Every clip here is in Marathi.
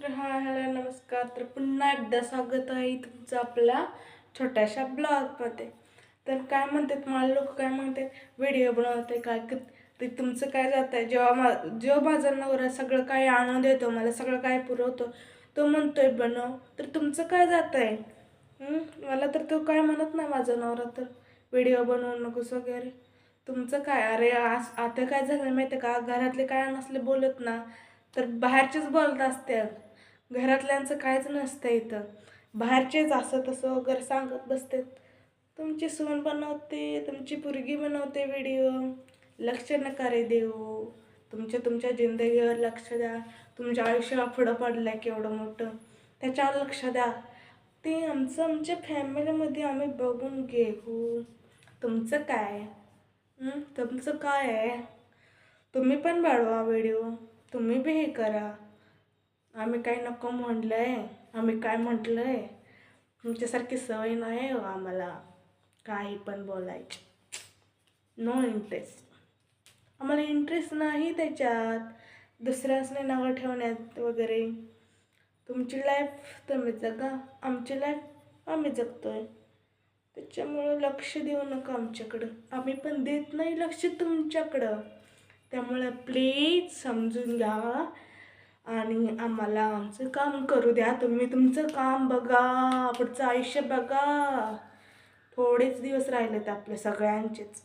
हॅलो नमस्कार. तर पुन्हा एकदा स्वागत आहे तुमचं आपल्या छोट्याशा ब्लॉगमध्ये. तर काय म्हणतात मला लोक काय म्हणतात, व्हिडिओ बनवते काय ते तुमचं काय जात आहे. जेव्हा माझा नवरा सगळं काय आणून देतो, मला सगळं काय पुरवतो, तो म्हणतोय बनव, तर तुमचं काय जात आहे. मला तर तो काय म्हणत नाही माझा नवरा, तर व्हिडिओ बनवू नकोस वगैरे. तुमचं काय. अरे आता काय झालं माहिती आहे का, घरातले काय नसले बोलत ना, तर बाहेरचेच बोलत असते. घरातल्यांचं काहीच नसतं इथं. बाहेरचेच असं तसं वगैरे सांगत बसते. तुमची सून बनवते, तुमची पोरगी बनवते व्हिडिओ. लक्ष नका रे देऊ. तुमच्या जिंदगीवर लक्ष द्या. तुमच्या आयुष्याला पुढं पडलं केवढं मोठं, त्याच्यावर लक्ष द्या. ते आमच्या फॅमिलीमध्ये आम्ही बघून घेऊ. तुमचं काय. तुमचं काय आहे. तुम्ही पण वाढवा व्हिडिओ, तुम्ही बी हे करा. आम्ही काय नको म्हटलंय, आम्ही काय म्हटलंय. तुमच्यासारखी सवय नाही हो आम्हाला काही पण बोलायची. No interest. आम्हाला इंटरेस्ट नाही त्याच्यात दुसऱ्यासने नावं ठेवण्यात वगैरे. तुमची लाईफ तुम्ही जगा, आमची लाईफ आम्ही जगतोय. त्याच्यामुळं लक्ष देऊ नका आमच्याकडं. आम्ही पण देत नाही लक्ष तुमच्याकडं. त्यामुळे प्लीज समजून घ्या आणि आम्हाला आमचं काम करू द्या. तुम्ही तुमचं काम बघा, पुढचं आयुष्य बघा. थोडेच दिवस राहिलेत आपले सगळ्यांचेच,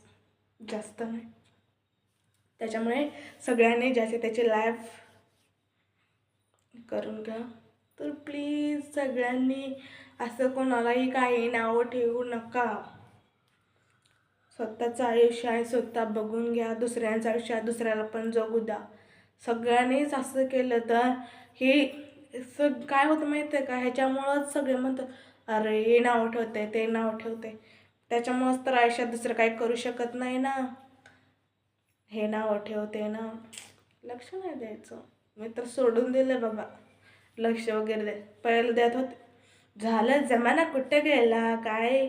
जास्त नाही. त्याच्यामुळे सगळ्यांनी ज्याचे त्याची लाईफ करून घ्या. तर प्लीज सगळ्यांनी असं कोणालाही काही नावं ठेवू नका. स्वतःचं आयुष्य आहे, स्वतः बघून घ्या. दुसऱ्यांचं आयुष्य दुसऱ्याला पण जगू द्या. सगळ्यांनीच असं केलं तर हे काय होतं माहिती आहे का, ह्याच्यामुळंच सगळे म्हणतात अरे हे नाव ठेवते ते नाव ठेवते. त्याच्यामुळंच तर आयुष्यात दुसरं काही करू शकत नाही ना. हे नाव ठेवते ना, लक्ष नाही द्यायचं. मी तर सोडून दिलं बाबा लक्ष वगैरे पहिलं देत होते. झालं, जमाना कुठे गेला काय.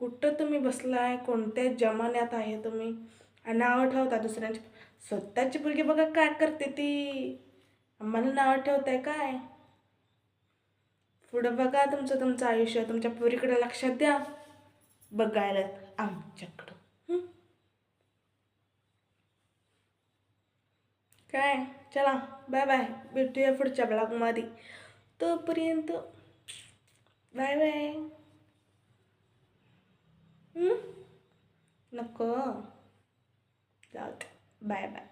कुठं तुम्ही बसलाय, कोणत्या जमान्यात आहे तुम्ही. नावं ठेवता दुसऱ्यांची. स्वतःची मुलगी बघा काय करते ती. आम्हाला नावं ठेवताय काय. पुढं बघा तुमचं आयुष्य. तुमच्या पोरीकडे लक्ष द्या. बघायला आमच्याकडं काय. चला बाय बाय, भेटूया पुढच्या ब्लॉगमध्ये. तोपर्यंत बाय बाय. नको जाऊ, बाय बाय.